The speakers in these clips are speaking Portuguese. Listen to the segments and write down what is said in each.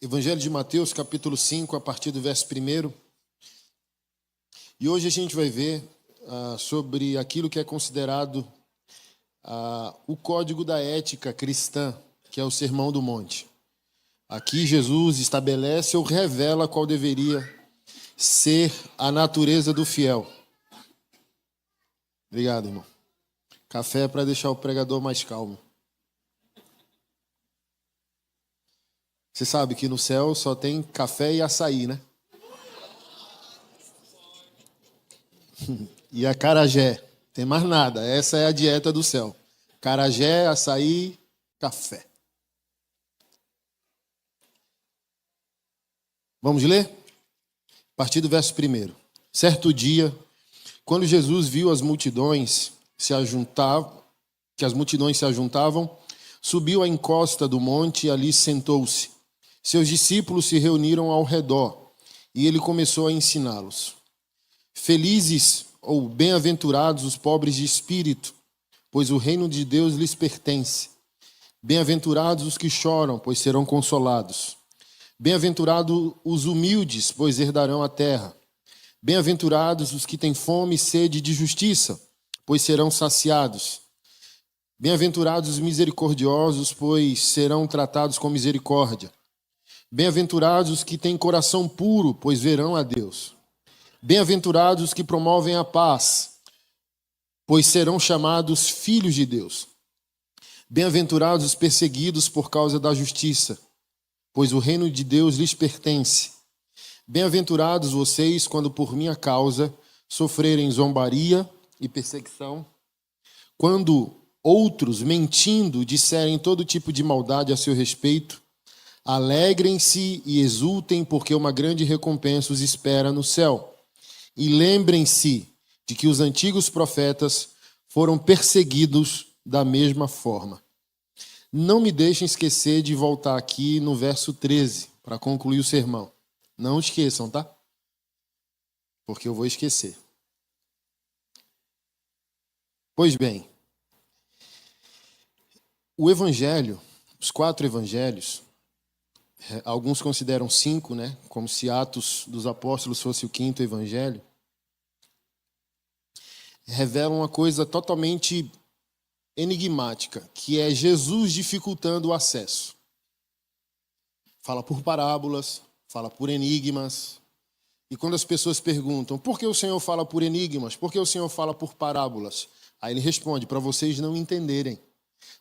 Evangelho de Mateus, capítulo 5, a partir do verso 1. E hoje a gente vai ver sobre aquilo que é considerado o código da ética cristã, que é o Sermão do Monte. Aqui Jesus estabelece ou revela qual deveria ser a natureza do fiel. Obrigado, irmão. Café é para deixar o pregador mais calmo. Você sabe que no céu só tem café e açaí, né? E acarajé. Tem mais nada. Essa é a dieta do céu. Acarajé, açaí, café. Vamos ler? A partir do verso 1. Certo dia, quando Jesus viu as multidões se ajuntavam, subiu à encosta do monte e ali sentou-se. Seus discípulos se reuniram ao redor e ele começou a ensiná-los. Felizes ou bem-aventurados os pobres de espírito, pois o reino de Deus lhes pertence. Bem-aventurados os que choram, pois serão consolados. Bem-aventurados os humildes, pois herdarão a terra. Bem-aventurados os que têm fome e sede de justiça, pois serão saciados. Bem-aventurados os misericordiosos, pois serão tratados com misericórdia. Bem-aventurados os que têm coração puro, pois verão a Deus. Bem-aventurados os que promovem a paz, pois serão chamados filhos de Deus. Bem-aventurados os perseguidos por causa da justiça, pois o reino de Deus lhes pertence. Bem-aventurados vocês quando por minha causa sofrerem zombaria e perseguição, quando outros, mentindo, disserem todo tipo de maldade a seu respeito. Alegrem-se e exultem, porque uma grande recompensa os espera no céu. E lembrem-se de que os antigos profetas foram perseguidos da mesma forma. Não me deixem esquecer de voltar aqui no verso 13, para concluir o sermão. Não esqueçam, tá? Porque eu vou esquecer. Pois bem, o evangelho, os 4 evangelhos, alguns consideram 5, né? Como se Atos dos Apóstolos fosse o 5º evangelho. Revelam uma coisa totalmente enigmática, que é Jesus dificultando o acesso. Fala por parábolas, fala por enigmas. E quando as pessoas perguntam, por que o Senhor fala por enigmas? Por que o Senhor fala por parábolas? Aí ele responde, para vocês não entenderem.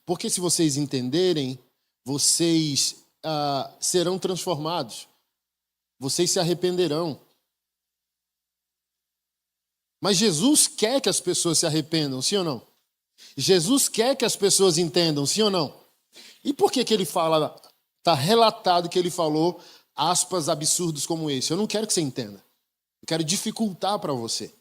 Porque se vocês entenderem, vocês serão transformados. Vocês se arrependerão. Mas Jesus quer que as pessoas se arrependam, sim ou não? Jesus quer que as pessoas entendam, sim ou não? E por que ele fala, está relatado que ele falou aspas absurdos como esse? Eu não quero que você entenda. Eu quero dificultar para você.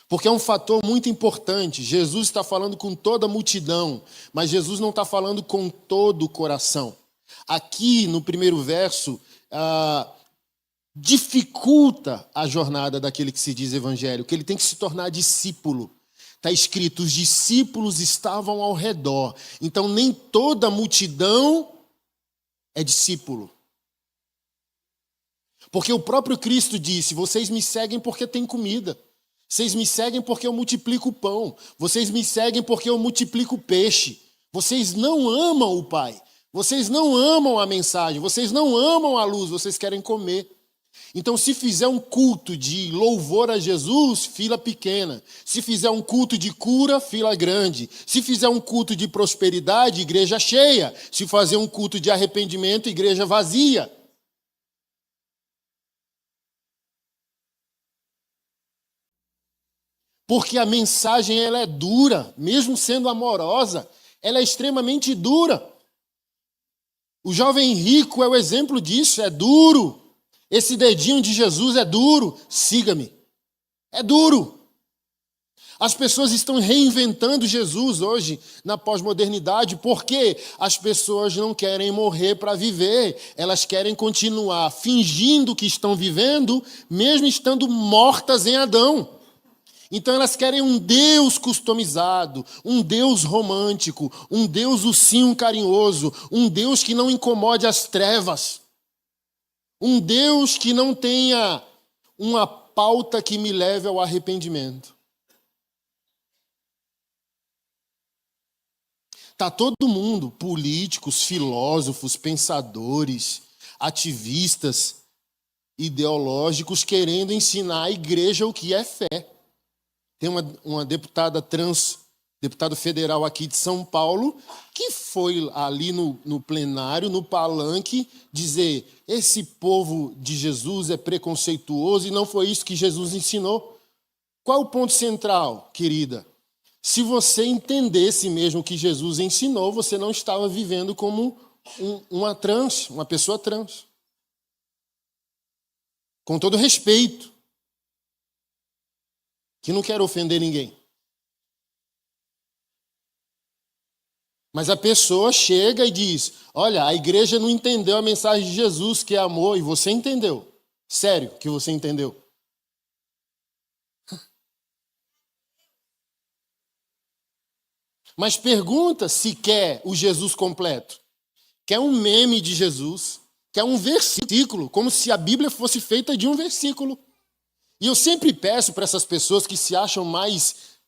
Porque é um fator muito importante. Jesus está falando com toda a multidão, mas Jesus não está falando com todo o coração. Aqui, no primeiro verso, dificulta a jornada daquele que se diz evangélico, que ele tem que se tornar discípulo. Está escrito, os discípulos estavam ao redor. Então, nem toda a multidão é discípulo. Porque o próprio Cristo disse, vocês me seguem porque tem comida. Vocês me seguem porque eu multiplico o pão. Vocês me seguem porque eu multiplico o peixe. Vocês não amam o Pai. Vocês não amam a mensagem. Vocês não amam a luz. Vocês querem comer. Então, se fizer um culto de louvor a Jesus, fila pequena. Se fizer um culto de cura, fila grande. Se fizer um culto de prosperidade, igreja cheia. Se fazer um culto de arrependimento, igreja vazia. Porque a mensagem ela é dura, mesmo sendo amorosa, ela é extremamente dura. O jovem rico é o exemplo disso, é duro. Esse dedinho de Jesus é duro, siga-me. É duro. As pessoas estão reinventando Jesus hoje na pós-modernidade porque as pessoas não querem morrer para viver. Elas querem continuar fingindo que estão vivendo, mesmo estando mortas em Adão. Então elas querem um Deus customizado, um Deus romântico, um Deus ursinho carinhoso, um Deus que não incomode as trevas. Um Deus que não tenha uma pauta que me leve ao arrependimento. Está todo mundo, políticos, filósofos, pensadores, ativistas, ideológicos, querendo ensinar à igreja o que é fé. Tem uma deputada deputado federal aqui de São Paulo, que foi ali no plenário, no palanque, dizer: esse povo de Jesus é preconceituoso e não foi isso que Jesus ensinou. Qual é o ponto central, querida? Se você entendesse mesmo o que Jesus ensinou, você não estava vivendo como uma pessoa trans. Com todo respeito, que não quero ofender ninguém. Mas a pessoa chega e diz: olha, a igreja não entendeu a mensagem de Jesus, que é amor, e você entendeu. Sério que você entendeu. Mas pergunta se quer o Jesus completo. Quer um meme de Jesus, quer um versículo, como se a Bíblia fosse feita de um versículo. E eu sempre peço para essas pessoas que se acham mais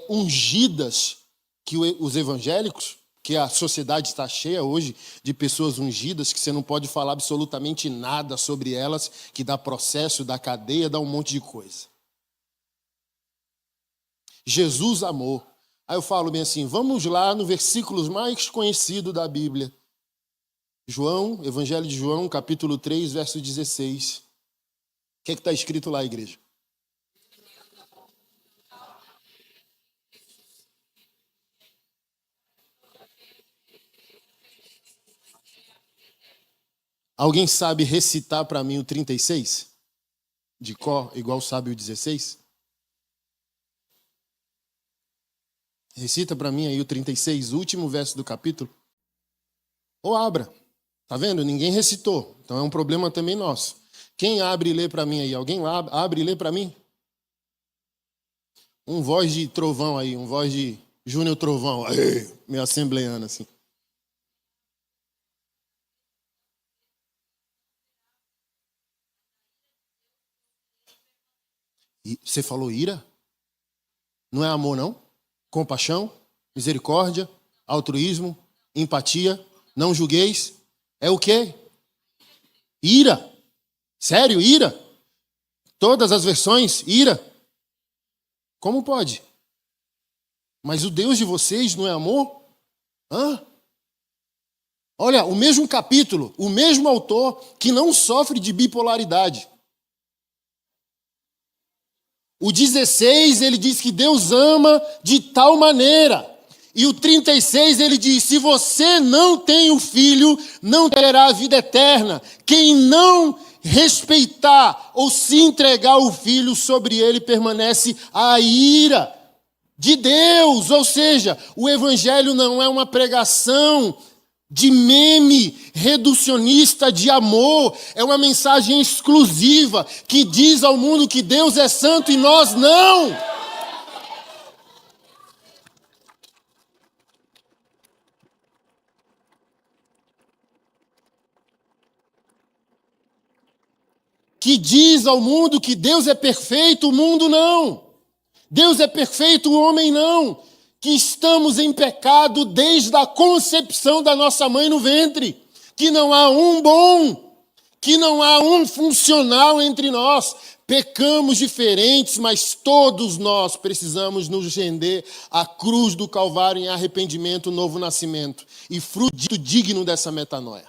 ungidas que os evangélicos, que a sociedade está cheia hoje de pessoas ungidas, que você não pode falar absolutamente nada sobre elas, que dá processo, dá cadeia, dá um monte de coisa. Jesus amou. Aí eu falo bem assim, vamos lá no versículo mais conhecido da Bíblia. João, Evangelho de João, capítulo 3, verso 16. O que está escrito lá, igreja? Alguém sabe recitar para mim o 36? De cor, igual sabe o 16? Recita para mim aí o 36, último verso do capítulo. Ou abra. Tá vendo? Ninguém recitou. Então é um problema também nosso. Quem abre e lê para mim aí? Alguém abre e lê para mim? Um voz de trovão aí, um voz de Júnior Trovão. Aí, meio assembleano assim. E você falou ira? Não é amor, não? Compaixão, misericórdia, altruísmo, empatia, não julgueis. É o quê? Ira. Sério, ira? Todas as versões, ira. Como pode? Mas o Deus de vocês não é amor? Hã? Olha, o mesmo capítulo, o mesmo autor que não sofre de bipolaridade. O 16, ele diz que Deus ama de tal maneira. E o 36, ele diz: se você não tem o Filho, não terá a vida eterna. Quem não respeitar ou se entregar ao Filho, sobre ele permanece a ira de Deus. Ou seja, o Evangelho não é uma pregação de meme reducionista de amor, é uma mensagem exclusiva que diz ao mundo que Deus é santo e nós não. Que diz ao mundo que Deus é perfeito, o mundo não. Deus é perfeito, o homem não. Que estamos em pecado desde a concepção da nossa mãe no ventre. Que não há um bom, que não há um funcional entre nós. Pecamos diferentes, mas todos nós precisamos nos render à cruz do Calvário em arrependimento, novo nascimento. E fruto digno dessa metanoia.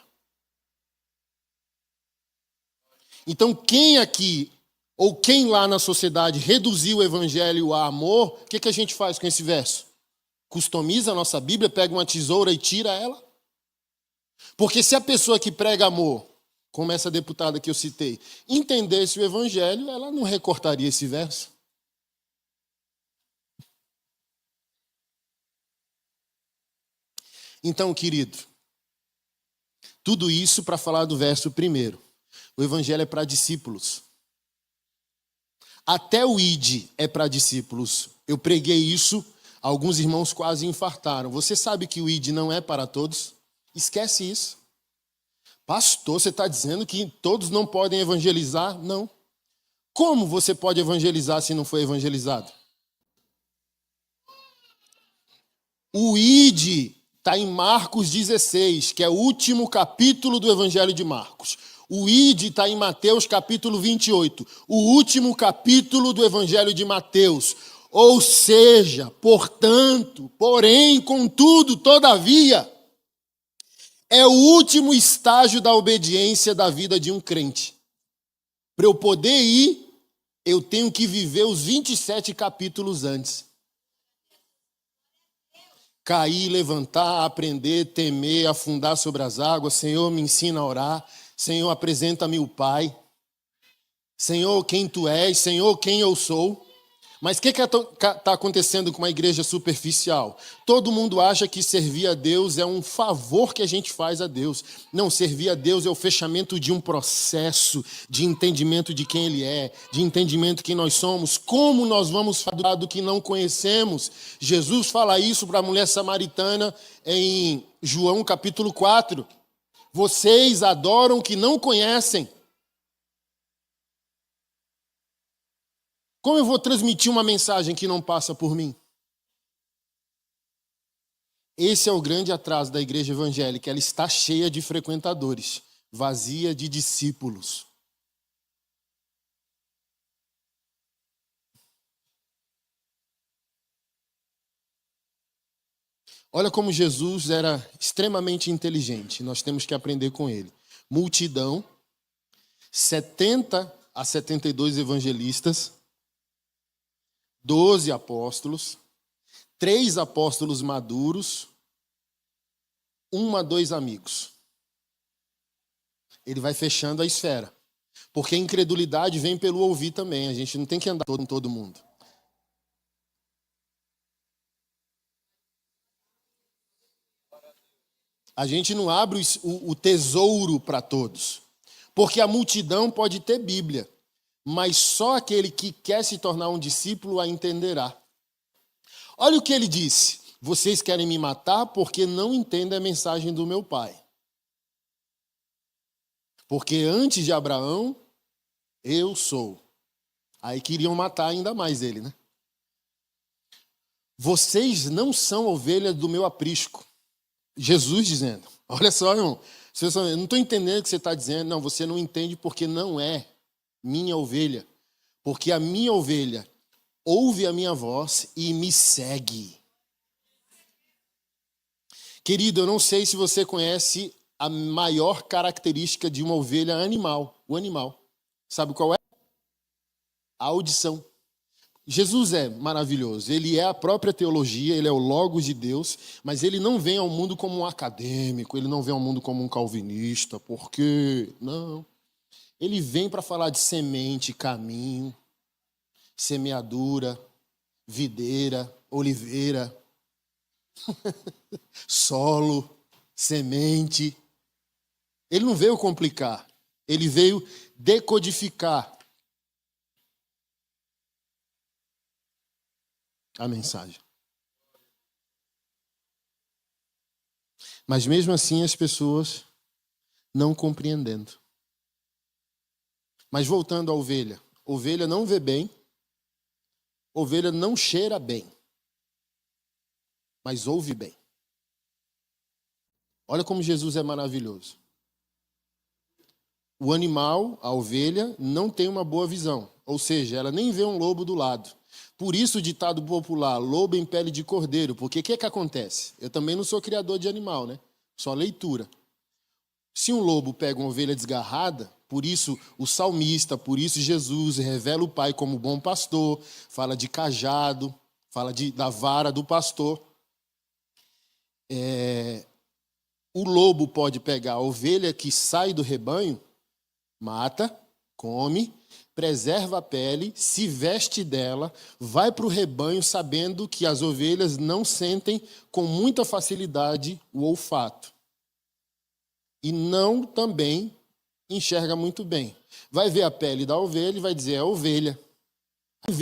Então, quem aqui, ou quem lá na sociedade reduziu o evangelho a amor, o que a gente faz com esse verso? Customiza a nossa Bíblia, pega uma tesoura e tira ela? Porque se a pessoa que prega amor, como essa deputada que eu citei, entendesse o evangelho, ela não recortaria esse verso. Então, querido, tudo isso para falar do verso primeiro. O evangelho é para discípulos. Até o id é para discípulos. Eu preguei isso, alguns irmãos quase infartaram. Você sabe que o id não é para todos? Esquece isso. Pastor, você está dizendo que todos não podem evangelizar? Não. Como você pode evangelizar se não foi evangelizado? O ID está em Marcos 16, que é o último capítulo do Evangelho de Marcos. O ID está em Mateus capítulo 28, o último capítulo do Evangelho de Mateus. Ou seja, portanto, porém, contudo, todavia, é o último estágio da obediência da vida de um crente. Para eu poder ir, eu tenho que viver os 27 capítulos antes. Cair, levantar, aprender, temer, afundar sobre as águas. Senhor, me ensina a orar. Senhor, apresenta-me o Pai. Senhor, quem Tu és. Senhor, quem eu sou. Mas o que está acontecendo com uma igreja superficial? Todo mundo acha que servir a Deus é um favor que a gente faz a Deus. Não, servir a Deus é o fechamento de um processo de entendimento de quem Ele é, de entendimento de quem nós somos, como nós vamos falar do que não conhecemos. Jesus fala isso para a mulher samaritana em João capítulo 4. Vocês adoram o que não conhecem. Como eu vou transmitir uma mensagem que não passa por mim? Esse é o grande atraso da igreja evangélica. Ela está cheia de frequentadores, vazia de discípulos. Olha como Jesus era extremamente inteligente. Nós temos que aprender com ele. Multidão, 70 a 72 evangelistas, 12 apóstolos, 3 apóstolos maduros, 1 a 2 amigos. Ele vai fechando a esfera. Porque a incredulidade vem pelo ouvir também. A gente não tem que andar com todo mundo. A gente não abre o tesouro para todos. Porque a multidão pode ter Bíblia. Mas só aquele que quer se tornar um discípulo a entenderá. Olha o que ele disse. Vocês querem me matar porque não entendem a mensagem do meu pai. Porque antes de Abraão, eu sou. Aí queriam matar ainda mais ele, né? Vocês não são ovelhas do meu aprisco. Jesus dizendo. Olha só, irmão. Eu não estou entendendo o que você está dizendo. Não, você não entende porque não é minha ovelha, porque a minha ovelha ouve a minha voz e me segue. Querido, eu não sei se você conhece a maior característica de uma ovelha animal, o animal. Sabe qual é? A audição. Jesus é maravilhoso, ele é a própria teologia, ele é o Logos de Deus, mas ele não vem ao mundo como um acadêmico, ele não vem ao mundo como um calvinista, porque não. Ele vem para falar de semente, caminho, semeadura, videira, oliveira, solo, semente. Ele não veio complicar, ele veio decodificar a mensagem. Mas mesmo assim as pessoas não compreendendo. Mas voltando à ovelha. Ovelha não vê bem. Ovelha não cheira bem. Mas ouve bem. Olha como Jesus é maravilhoso. O animal, a ovelha, não tem uma boa visão. Ou seja, ela nem vê um lobo do lado. Por isso o ditado popular, lobo em pele de cordeiro. Porque o que acontece? Eu também não sou criador de animal, né? Só leitura. Se um lobo pega uma ovelha desgarrada, por isso o salmista, por isso Jesus revela o Pai como bom pastor, fala de cajado, fala da vara do pastor. O lobo pode pegar a ovelha que sai do rebanho, mata, come, preserva a pele, se veste dela, vai para o rebanho sabendo que as ovelhas não sentem com muita facilidade o olfato. E não também enxerga muito bem. Vai ver a pele da ovelha e vai dizer, é ovelha.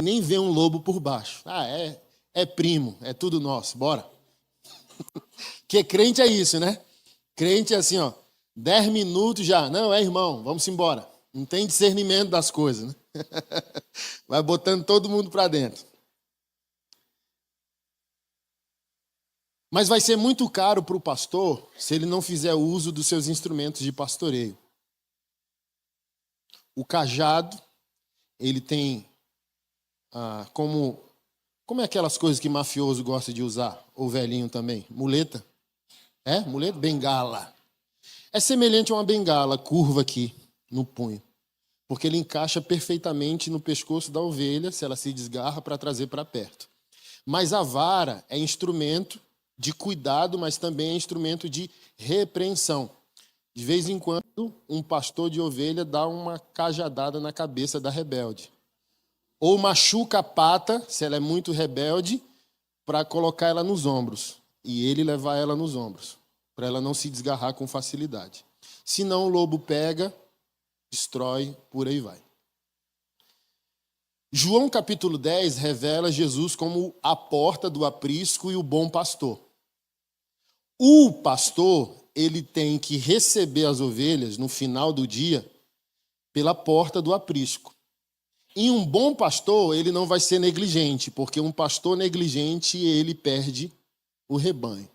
Nem vê um lobo por baixo. É primo, é tudo nosso, bora. Porque crente é isso, né? Crente é assim, ó. 10 minutos já. Não, irmão, vamos embora. Não tem discernimento das coisas, né? Vai botando todo mundo para dentro. Mas vai ser muito caro para o pastor se ele não fizer uso dos seus instrumentos de pastoreio. O cajado, ele tem como é aquelas coisas que mafioso gosta de usar, ou velhinho também? Muleta? Muleta? Bengala. É semelhante a uma bengala curva aqui no punho, porque ele encaixa perfeitamente no pescoço da ovelha, se ela se desgarra, para trazer para perto. Mas a vara é instrumento de cuidado, mas também é instrumento de repreensão. De vez em quando, um pastor de ovelha dá uma cajadada na cabeça da rebelde. Ou machuca a pata, se ela é muito rebelde, para colocar ela nos ombros. E ele levar ela nos ombros, para ela não se desgarrar com facilidade. Senão o lobo pega, destrói, por aí vai. João capítulo 10 revela Jesus como a porta do aprisco e o bom pastor. O pastor, ele tem que receber as ovelhas no final do dia pela porta do aprisco. E um bom pastor, ele não vai ser negligente, porque um pastor negligente, ele perde o rebanho.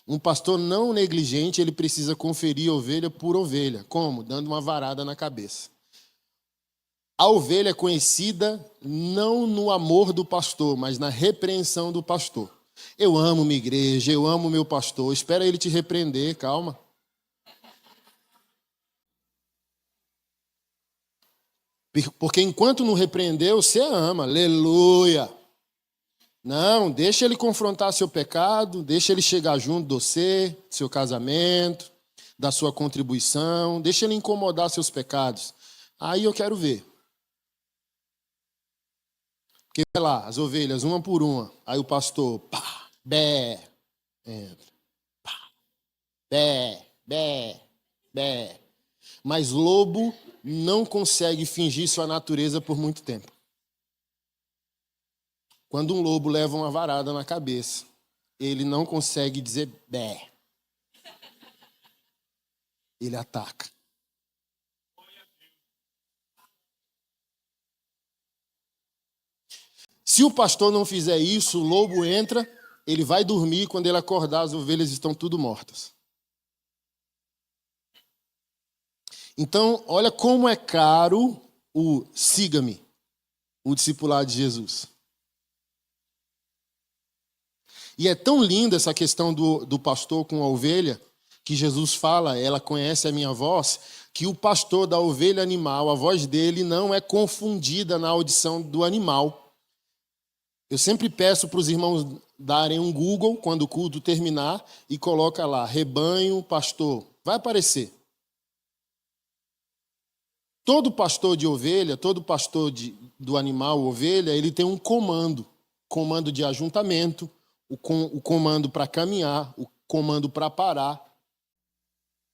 Um pastor não negligente, ele precisa conferir ovelha por ovelha. Como? Dando uma varada na cabeça. A ovelha é conhecida não no amor do pastor, mas na repreensão do pastor. Eu amo minha igreja, eu amo meu pastor. Espera ele te repreender, calma. Porque enquanto não repreendeu, você ama. Aleluia. Não, deixa ele confrontar seu pecado, deixa ele chegar junto de você, do seu casamento, da sua contribuição, deixa ele incomodar seus pecados. Aí eu quero ver. Porque vai lá, as ovelhas, uma por uma. Aí o pastor, pá, bé, entra. Pá, bé. Mas lobo não consegue fingir sua natureza por muito tempo. Quando um lobo leva uma varada na cabeça, ele não consegue dizer bé. Ele ataca. Se o pastor não fizer isso, o lobo entra, ele vai dormir, quando ele acordar, as ovelhas estão tudo mortas. Então, olha como é caro o siga-me, o discipulado de Jesus. E é tão linda essa questão do pastor com a ovelha, que Jesus fala, ela conhece a minha voz, que o pastor da ovelha animal, a voz dele não é confundida na audição do animal. Eu sempre peço para os irmãos darem um Google quando o culto terminar e coloca lá, rebanho, pastor. Vai aparecer. Todo pastor de ovelha, todo pastor do animal, ovelha, ele tem um comando. Comando de ajuntamento, o comando para caminhar, o comando para parar.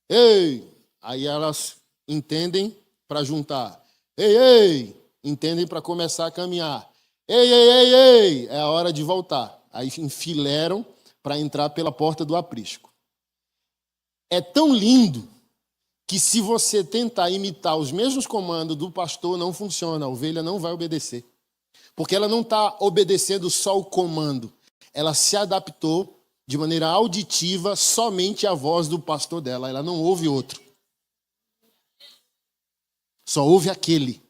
Ei! Aí elas entendem para juntar. Ei! Entendem para começar a caminhar. Ei! É a hora de voltar. Aí enfileiram para entrar pela porta do aprisco. É tão lindo que se você tentar imitar os mesmos comandos do pastor, não funciona. A ovelha não vai obedecer. Porque ela não está obedecendo só o comando. Ela se adaptou de maneira auditiva somente à voz do pastor dela. Ela não ouve outro. Só ouve aquele.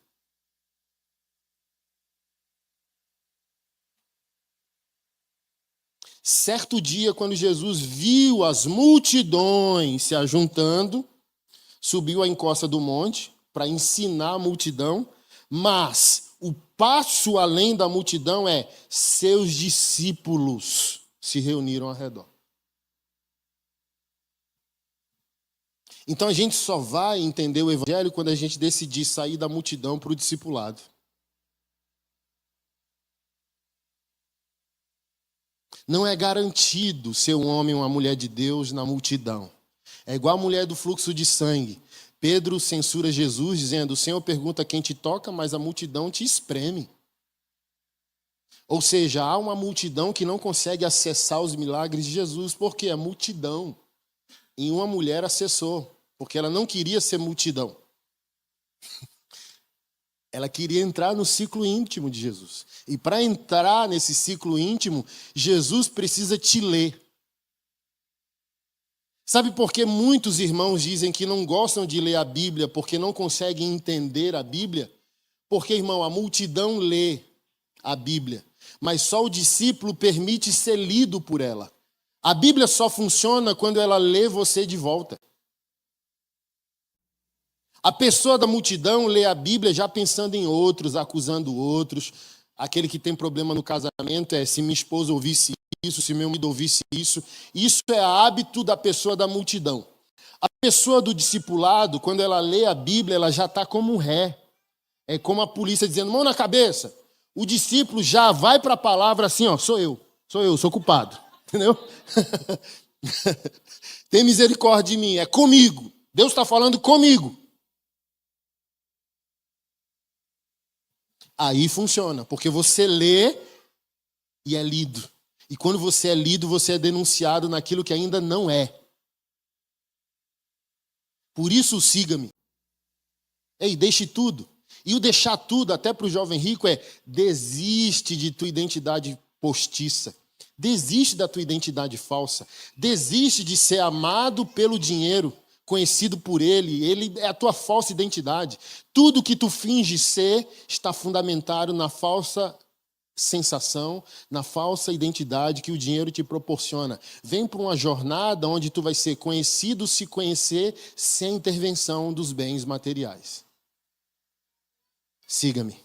Certo dia, quando Jesus viu as multidões se ajuntando, subiu à encosta do monte para ensinar a multidão, mas o passo além da multidão é seus discípulos se reuniram ao redor. Então a gente só vai entender o evangelho quando a gente decidir sair da multidão para o discipulado. Não é garantido ser um homem ou uma mulher de Deus na multidão. É igual a mulher do fluxo de sangue. Pedro censura Jesus, dizendo, o Senhor pergunta quem te toca, mas a multidão te espreme. Ou seja, há uma multidão que não consegue acessar os milagres de Jesus, porque é multidão. em uma mulher assessor, porque ela não queria ser multidão. Ela queria entrar no ciclo íntimo de Jesus. E para entrar nesse ciclo íntimo, Jesus precisa te ler. Sabe por que muitos irmãos dizem que não gostam de ler a Bíblia porque não conseguem entender a Bíblia? Porque, irmão, a multidão lê a Bíblia, mas só o discípulo permite ser lido por ela. A Bíblia só funciona quando ela lê você de volta. A pessoa da multidão lê a Bíblia já pensando em outros, acusando outros. Aquele que tem problema no casamento se minha esposa ouvisse isso, se meu marido ouvisse isso. Isso é hábito da pessoa da multidão. A pessoa do discipulado, quando ela lê a Bíblia, ela já está como um ré. É como a polícia dizendo, mão na cabeça. O discípulo já vai para a palavra assim, ó, sou eu, sou culpado. Entendeu? Tem misericórdia de mim, é comigo. Deus está falando comigo. Aí funciona, porque você lê e é lido. E quando você é lido, você é denunciado naquilo que ainda não é. Por isso, siga-me. Ei, deixe tudo. E o deixar tudo, até para o jovem rico, desiste de tua identidade postiça. Desiste da tua identidade falsa. Desiste de ser amado pelo dinheiro, conhecido por ele. Ele é a tua falsa identidade. Tudo que tu finge ser está fundamentado na falsa sensação, na falsa identidade que o dinheiro te proporciona. Vem para uma jornada onde tu vai ser conhecido, se conhecer, sem a intervenção dos bens materiais. Siga-me.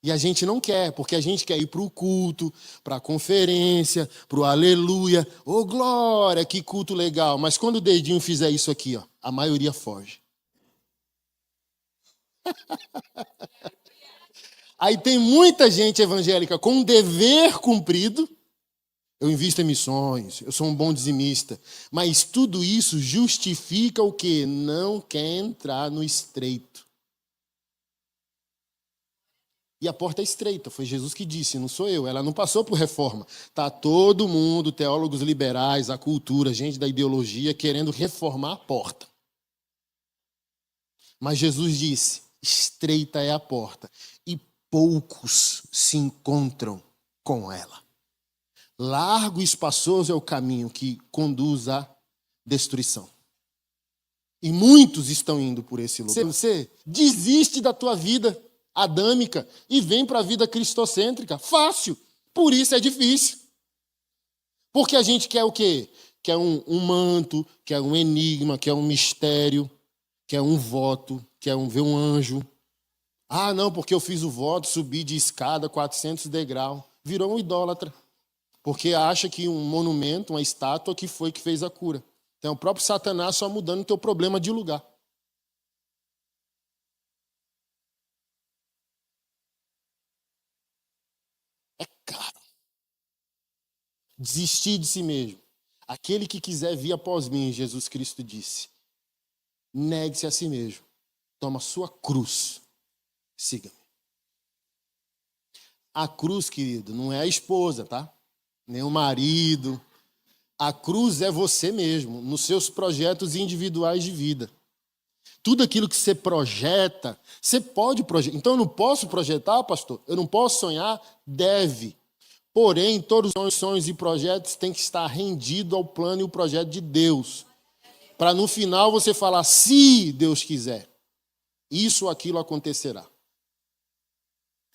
E a gente não quer, porque a gente quer ir para o culto, para a conferência, para o aleluia. Ô, glória, que culto legal. Mas quando o dedinho fizer isso aqui, ó, a maioria foge. Aí tem muita gente evangélica com um dever cumprido. Eu invisto em missões, eu sou um bom dizimista. Mas tudo isso justifica o quê? Não quer entrar no estreito. E a porta é estreita, foi Jesus que disse, não sou eu. Ela não passou por reforma. Está todo mundo, teólogos liberais, a cultura, gente da ideologia, querendo reformar a porta. Mas Jesus disse, estreita é a porta, e poucos se encontram com ela. Largo e espaçoso é o caminho que conduz à destruição. E muitos estão indo por esse lugar. Você desiste da tua vida adâmica e vem para a vida cristocêntrica. Fácil. Por isso é difícil. Porque a gente quer o quê? Quer um manto, quer um enigma, quer um mistério, quer um voto, quer ver um anjo. Ah, não, porque eu fiz o voto, subi de escada 400 degraus. Virou um idólatra. Porque acha que um monumento, uma estátua, que foi que fez a cura. Então, o próprio Satanás só mudando o teu problema de lugar. É caro. Desistir de si mesmo. Aquele que quiser vir após mim, Jesus Cristo disse, negue-se a si mesmo. Toma sua cruz. Siga-me. A cruz, querido, não é a esposa, tá? Nem o marido. A cruz é você mesmo, nos seus projetos individuais de vida. Tudo aquilo que você projeta, você pode projetar. Então, eu não posso projetar, pastor? Eu não posso sonhar? Deve. Porém, todos os sonhos e projetos têm que estar rendidos ao plano e o projeto de Deus. Para no final você falar, se Deus quiser, isso ou aquilo acontecerá.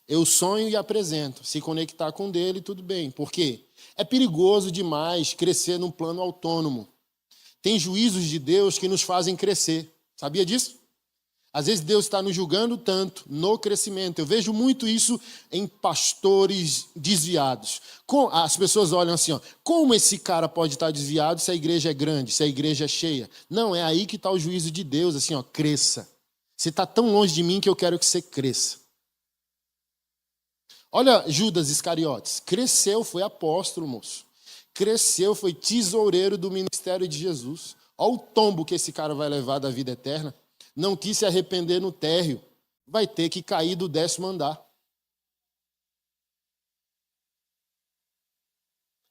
Eu sonho e apresento. Se conectar com dele, tudo bem. Por quê? É perigoso demais crescer num plano autônomo. Tem juízos de Deus que nos fazem crescer. Sabia disso? Às vezes Deus está nos julgando tanto no crescimento. Eu vejo muito isso em pastores desviados. As pessoas olham assim, ó, como esse cara pode estar desviado se a igreja é grande, se a igreja é cheia? Não, é aí que está o juízo de Deus, assim, ó, cresça. Você está tão longe de mim que eu quero que você cresça. Olha Judas Iscariotes, cresceu, foi apóstolo, moço. Cresceu, foi tesoureiro do ministério de Jesus. Olha o tombo que esse cara vai levar da vida eterna. Não quis se arrepender no térreo. Vai ter que cair do 10º andar.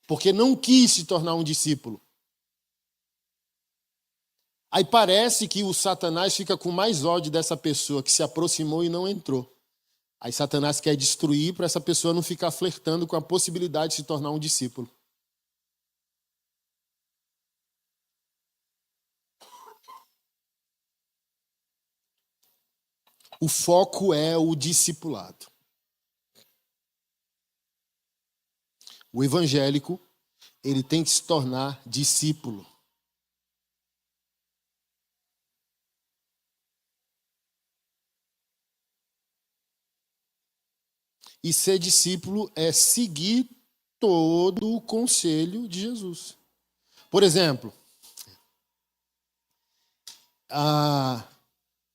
Porque não quis se tornar um discípulo. Aí parece que o Satanás fica com mais ódio dessa pessoa que se aproximou e não entrou. Aí Satanás quer destruir para essa pessoa não ficar flertando com a possibilidade de se tornar um discípulo. O foco é o discipulado. O evangélico, ele tem que se tornar discípulo. E ser discípulo é seguir todo o conselho de Jesus. Por exemplo,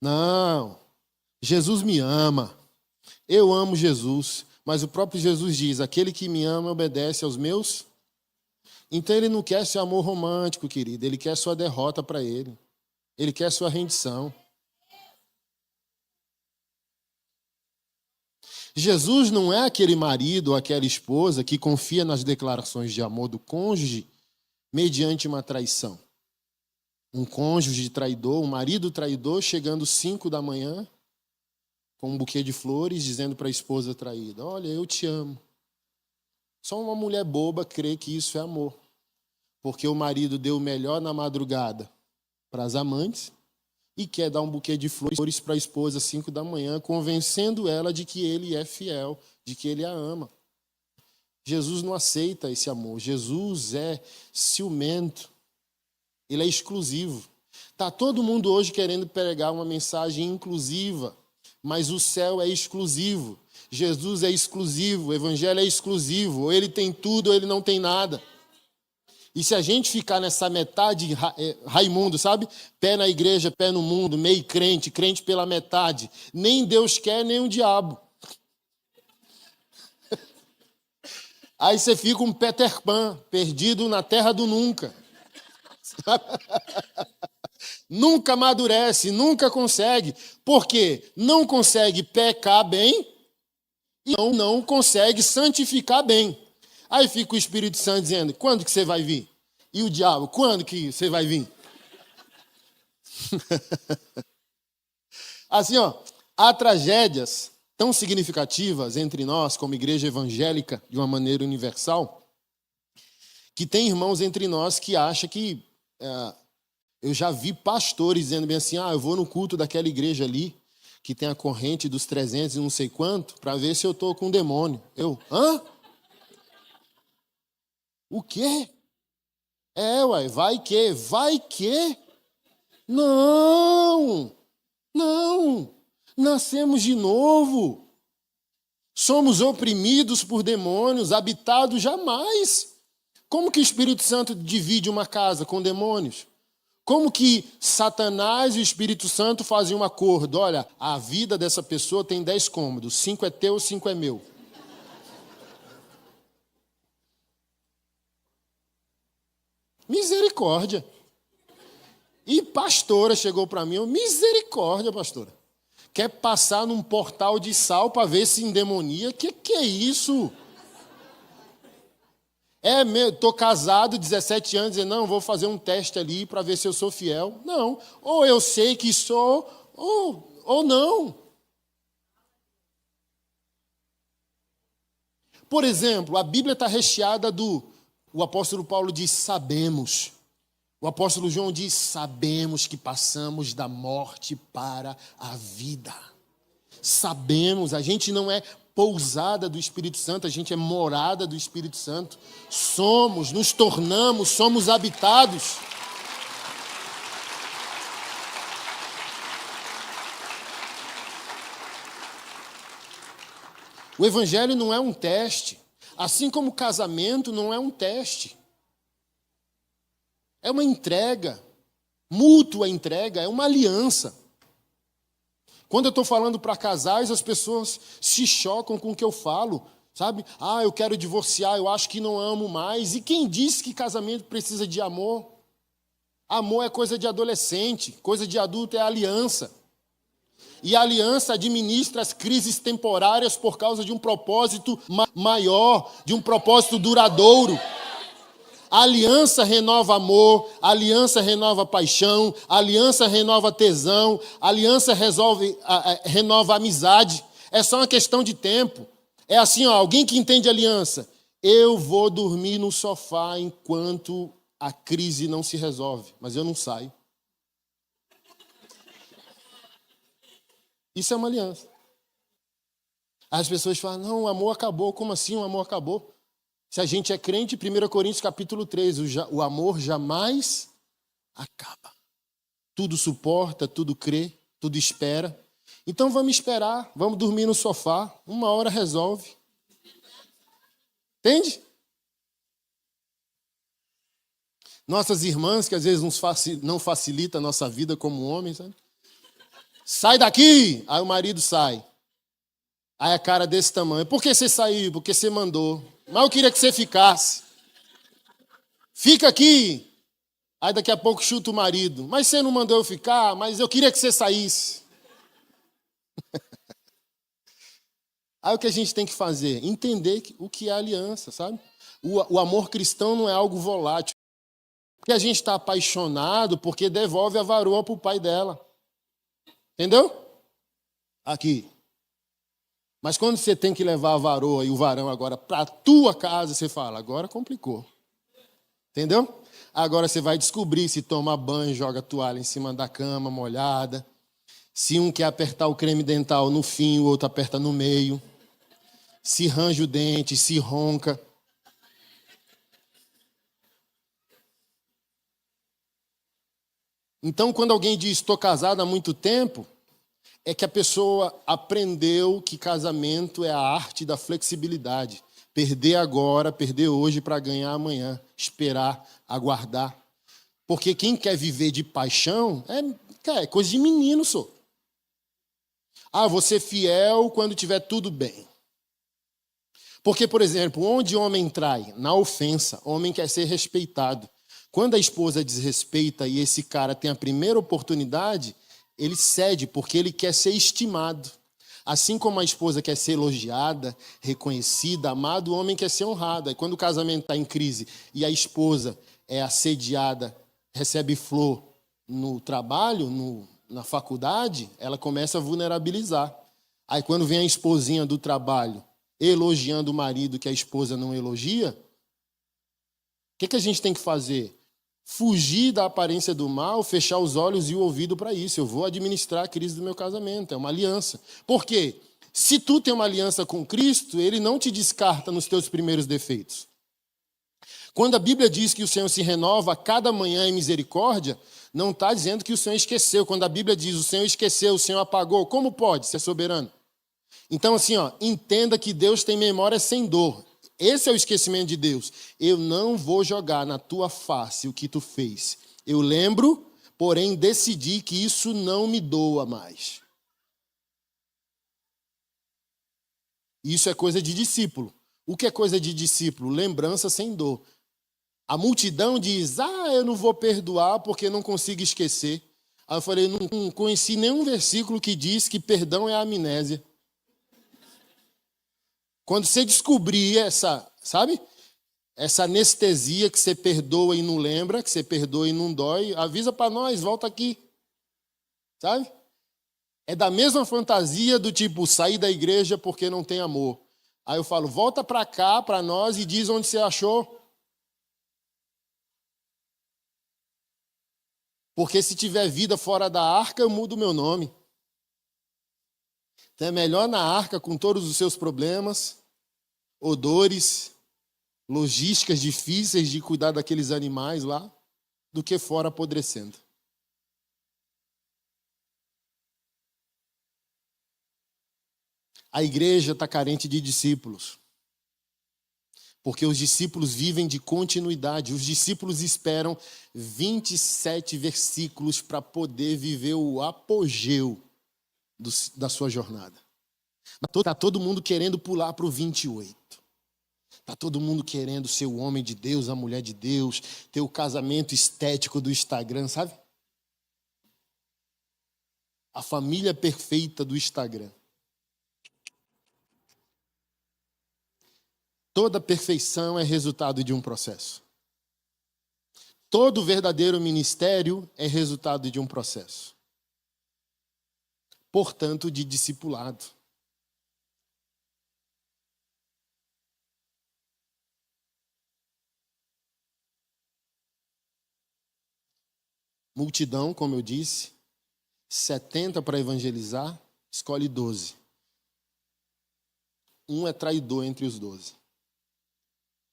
não, Jesus me ama, eu amo Jesus, mas o próprio Jesus diz, aquele que me ama obedece aos meus. Então ele não quer seu amor romântico, querido, ele quer sua derrota para ele, ele quer sua rendição. Jesus não é aquele marido ou aquela esposa que confia nas declarações de amor do cônjuge mediante uma traição. Um cônjuge traidor, um marido traidor, chegando 5 da manhã com um buquê de flores, dizendo para a esposa traída, olha, eu te amo. Só uma mulher boba crê que isso é amor. Porque o marido deu o melhor na madrugada para as amantes e quer dar um buquê de flores para a esposa às 5 da manhã, convencendo ela de que ele é fiel, de que ele a ama. Jesus não aceita esse amor. Jesus é ciumento. Ele é exclusivo. Está todo mundo hoje querendo pregar uma mensagem inclusiva, mas o céu é exclusivo. Jesus é exclusivo, o evangelho é exclusivo. Ou ele tem tudo ou ele não tem nada. E se a gente ficar nessa metade, Raimundo, sabe? Pé na igreja, pé no mundo, meio crente, crente pela metade. Nem Deus quer, nem o diabo. Aí você fica um Peter Pan, perdido na terra do nunca. Nunca amadurece, nunca consegue. Por quê? Não consegue pecar bem e não consegue santificar bem. Aí fica o Espírito Santo dizendo, quando que você vai vir? E o diabo, quando que você vai vir? Assim, há tragédias tão significativas entre nós, como igreja evangélica, de uma maneira universal, que tem irmãos entre nós que acham que... eu já vi pastores dizendo bem assim, eu vou no culto daquela igreja ali, que tem a corrente dos 300 e não sei quanto, para ver se eu estou com um demônio. Hã? O quê? Vai que? Não, nascemos de novo. Somos oprimidos por demônios, habitados jamais. Como que o Espírito Santo divide uma casa com demônios? Como que Satanás e o Espírito Santo fazem um acordo? Olha, a vida dessa pessoa tem 10 cômodos, 5 é teu, 5 é meu. Misericórdia. E pastora chegou para mim, misericórdia, pastora. Quer passar num portal de sal para ver se endemonia? Que é isso? Estou casado, 17 anos, e não, vou fazer um teste ali para ver se eu sou fiel. Não, ou eu sei que sou, ou não. Por exemplo, a Bíblia está recheada o apóstolo Paulo diz, sabemos. O apóstolo João diz, sabemos que passamos da morte para a vida. Sabemos, a gente não é pousada do Espírito Santo, a gente é morada do Espírito Santo. Nos tornamos, somos habitados. O evangelho não é um teste. Assim como o casamento não é um teste. É uma entrega. Mútua entrega, é uma aliança. Quando eu estou falando para casais, as pessoas se chocam com o que eu falo. Sabe? Eu quero divorciar, eu acho que não amo mais. E quem disse que casamento precisa de amor? Amor é coisa de adolescente, coisa de adulto é aliança. E a aliança administra as crises temporárias por causa de um propósito maior, de um propósito duradouro. A aliança renova amor, a aliança renova paixão, a aliança renova tesão, a aliança renova amizade. É só uma questão de tempo. É assim, ó, alguém que entende aliança. Eu vou dormir no sofá enquanto a crise não se resolve, mas eu não saio. Isso é uma aliança. As pessoas falam, não, o amor acabou. Como assim o amor acabou? Se a gente é crente, 1 Coríntios capítulo 3, o amor jamais acaba. Tudo suporta, tudo crê, tudo espera. Então vamos esperar, vamos dormir no sofá, 1 hora resolve. Entende? Nossas irmãs, que às vezes não facilita a nossa vida como homens, sabe? Sai daqui! Aí o marido sai. Aí a cara desse tamanho. Por que você saiu? Porque você mandou. Mas eu queria que você ficasse. Fica aqui. Aí daqui a pouco chuta o marido. Mas você não mandou eu ficar, mas eu queria que você saísse. Aí o que a gente tem que fazer? Entender o que é aliança, sabe? O amor cristão não é algo volátil. Porque a gente está apaixonado porque devolve a varoa para o pai dela. Entendeu? Aqui. Mas quando você tem que levar a varoa e o varão agora para a tua casa, você fala, agora complicou. Entendeu? Agora você vai descobrir se toma banho, joga a toalha em cima da cama, molhada. Se um quer apertar o creme dental no fim, o outro aperta no meio. Se range o dente, se ronca. Então, quando alguém diz, estou casado há muito tempo, é que a pessoa aprendeu que casamento é a arte da flexibilidade. Perder agora, perder hoje para ganhar amanhã. Esperar, aguardar. Porque quem quer viver de paixão é coisa de menino, só. Ah, vou ser fiel quando tiver tudo bem. Porque, por exemplo, onde homem trai? Na ofensa. Homem quer ser respeitado. Quando a esposa desrespeita e esse cara tem a primeira oportunidade, ele cede porque ele quer ser estimado. Assim como a esposa quer ser elogiada, reconhecida, amada, o homem quer ser honrado. E quando o casamento está em crise e a esposa é assediada, recebe flor no trabalho, na faculdade, ela começa a vulnerabilizar. Aí quando vem a esposinha do trabalho elogiando o marido que a esposa não elogia, o que a gente tem que fazer? Fugir da aparência do mal, fechar os olhos e o ouvido para isso. Eu vou administrar a crise do meu casamento, é uma aliança. Por quê? Se tu tem uma aliança com Cristo, ele não te descarta nos teus primeiros defeitos. Quando a Bíblia diz que o Senhor se renova a cada manhã em misericórdia, não está dizendo que o Senhor esqueceu. Quando a Bíblia diz o Senhor esqueceu, o Senhor apagou, como pode ser soberano? Então, assim, entenda que Deus tem memória sem dor. Esse é o esquecimento de Deus. Eu não vou jogar na tua face o que tu fez. Eu lembro, porém decidi que isso não me doa mais. Isso é coisa de discípulo. O que é coisa de discípulo? Lembrança sem dor. A multidão diz, eu não vou perdoar porque não consigo esquecer. Aí eu falei, não conheci nenhum versículo que diz que perdão é amnésia. Quando você descobrir sabe? Essa anestesia que você perdoa e não lembra, que você perdoa e não dói, avisa para nós, volta aqui. Sabe? É da mesma fantasia do tipo, sair da igreja porque não tem amor. Aí eu falo, volta para cá, para nós, e diz onde você achou. Porque se tiver vida fora da arca, eu mudo o meu nome. Então é melhor na arca, com todos os seus problemas, odores, logísticas difíceis de cuidar daqueles animais lá, do que fora apodrecendo. A igreja está carente de discípulos. Porque os discípulos vivem de continuidade. Os discípulos esperam 27 versículos para poder viver o apogeu da sua jornada. Está todo mundo querendo pular para o 28. Está todo mundo querendo ser o homem de Deus, a mulher de Deus, ter o casamento estético do Instagram, sabe? A família perfeita do Instagram. Toda perfeição é resultado de um processo. Todo verdadeiro ministério é resultado de um processo. Portanto, de discipulado. Multidão, como eu disse, 70 para evangelizar, escolhe 12. Um é traidor entre os 12.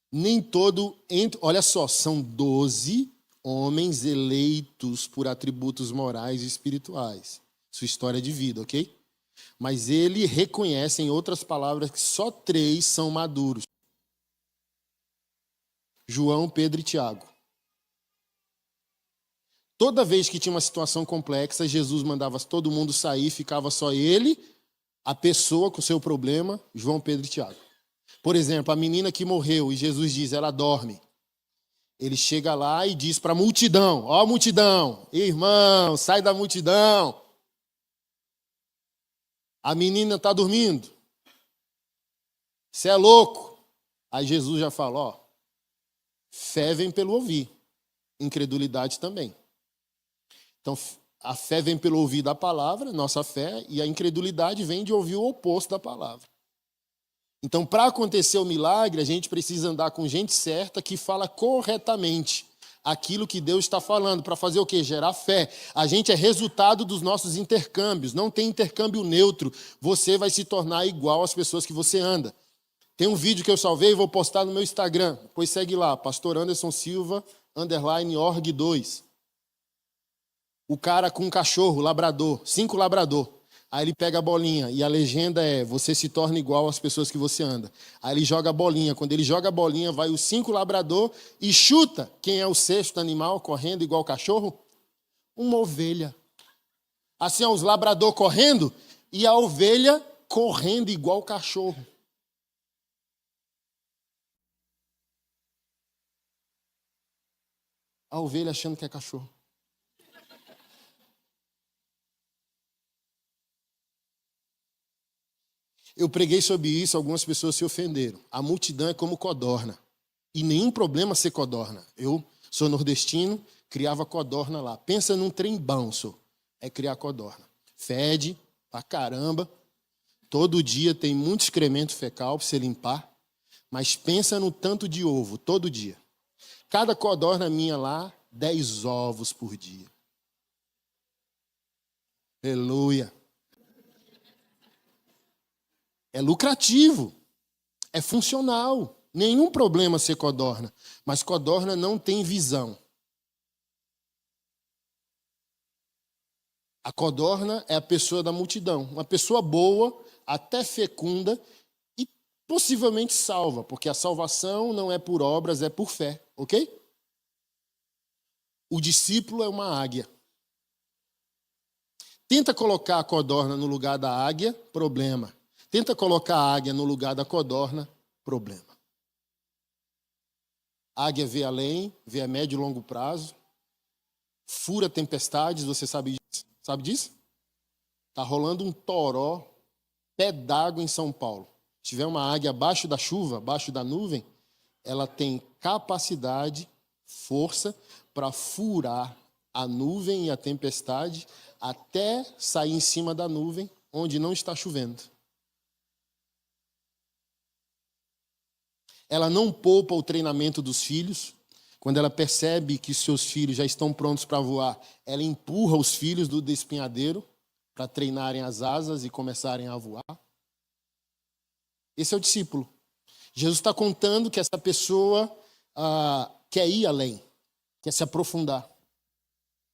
Nem todo, olha só, são 12 homens eleitos por atributos morais e espirituais. Sua história de vida, ok? Mas ele reconhece, em outras palavras, que só 3 são maduros. João, Pedro e Tiago. Toda vez que tinha uma situação complexa, Jesus mandava todo mundo sair, ficava só ele, a pessoa com o seu problema, João, Pedro e Tiago. Por exemplo, a menina que morreu, e Jesus diz, ela dorme. Ele chega lá e diz para a multidão, ó multidão, irmão, sai da multidão. A menina está dormindo. Você é louco. Aí Jesus já fala, ó, fé vem pelo ouvir, incredulidade também. Então, a fé vem pelo ouvir da palavra, nossa fé, e a incredulidade vem de ouvir o oposto da palavra. Então, para acontecer o milagre, a gente precisa andar com gente certa que fala corretamente aquilo que Deus está falando. Para fazer o quê? Gerar fé. A gente é resultado dos nossos intercâmbios. Não tem intercâmbio neutro. Você vai se tornar igual às pessoas que você anda. Tem um vídeo que eu salvei e vou postar no meu Instagram. Pois segue lá, Pastor Anderson Silva, _org2. O cara com um cachorro, labrador, 5 labrador. Aí ele pega a bolinha e a legenda é: você se torna igual às pessoas que você anda. Aí ele joga a bolinha. Quando ele joga a bolinha, vai os 5 labrador e chuta. Quem é o 6º animal correndo igual cachorro? Uma ovelha. Assim, ó, os labrador correndo e a ovelha correndo igual cachorro. A ovelha achando que é cachorro. Eu preguei sobre isso, algumas pessoas se ofenderam. A multidão é como codorna. E nenhum problema ser codorna. Eu sou nordestino, criava codorna lá. Pensa num trem bom, é criar codorna. Fede pra caramba. Todo dia tem muito excremento fecal para você limpar. Mas pensa no tanto de ovo, todo dia. Cada codorna minha lá, 10 ovos por dia. Aleluia. É lucrativo, é funcional, nenhum problema ser codorna, mas codorna não tem visão. A codorna é a pessoa da multidão, uma pessoa boa, até fecunda e possivelmente salva, porque a salvação não é por obras, é por fé, ok? O discípulo é uma águia. Tenta colocar a codorna no lugar da águia, problema. Tenta colocar a águia no lugar da codorna, problema. A águia vê além, vê a médio e longo prazo, fura tempestades, você sabe disso? Sabe disso? Está rolando um toró, pé d'água em São Paulo. Se tiver uma águia abaixo da chuva, abaixo da nuvem, ela tem capacidade, força para furar a nuvem e a tempestade até sair em cima da nuvem onde não está chovendo. Ela não poupa o treinamento dos filhos. Quando ela percebe que seus filhos já estão prontos para voar, ela empurra os filhos do despenhadeiro para treinarem as asas e começarem a voar. Esse é o discípulo. Jesus está contando que essa pessoa quer ir além, quer se aprofundar,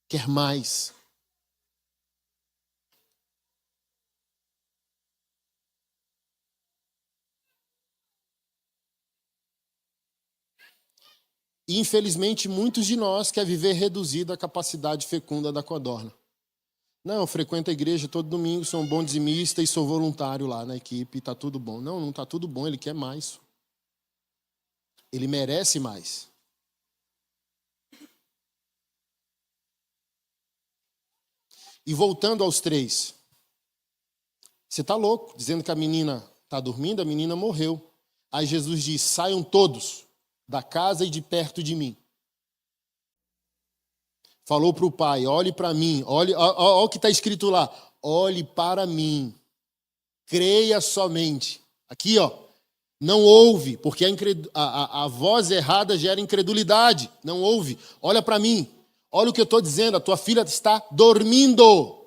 quer mais. E, infelizmente, muitos de nós querem viver reduzido à capacidade fecunda da codorna. Não, eu frequento a igreja todo domingo, sou um bom dizimista e sou voluntário lá na equipe, está tudo bom. Não, não está tudo bom, ele quer mais. Ele merece mais. E voltando aos 3. Você está louco, dizendo que a menina está dormindo, a menina morreu. Aí Jesus diz, saiam todos da casa e de perto de mim. Falou para o pai, olhe para mim, olhe o que está escrito lá, olhe para mim, creia somente. Aqui, ó, não ouve, porque a voz errada gera incredulidade, não ouve. Olha para mim, olha o que eu estou dizendo, a tua filha está dormindo.